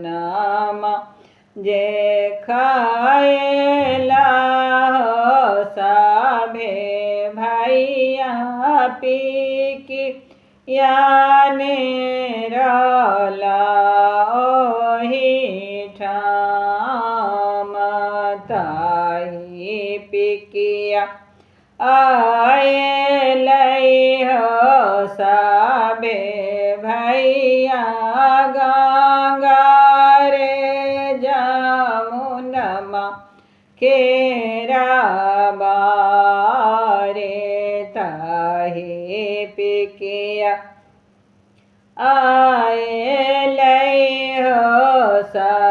नाम जे खाएला साभे भैया पीकी याने रला ओहि ठाम ताहि पिकिया आए लई हो साबे भैया गंगा रे जमुनमा केरा बारे ताहि पिकिया आए लई हो सा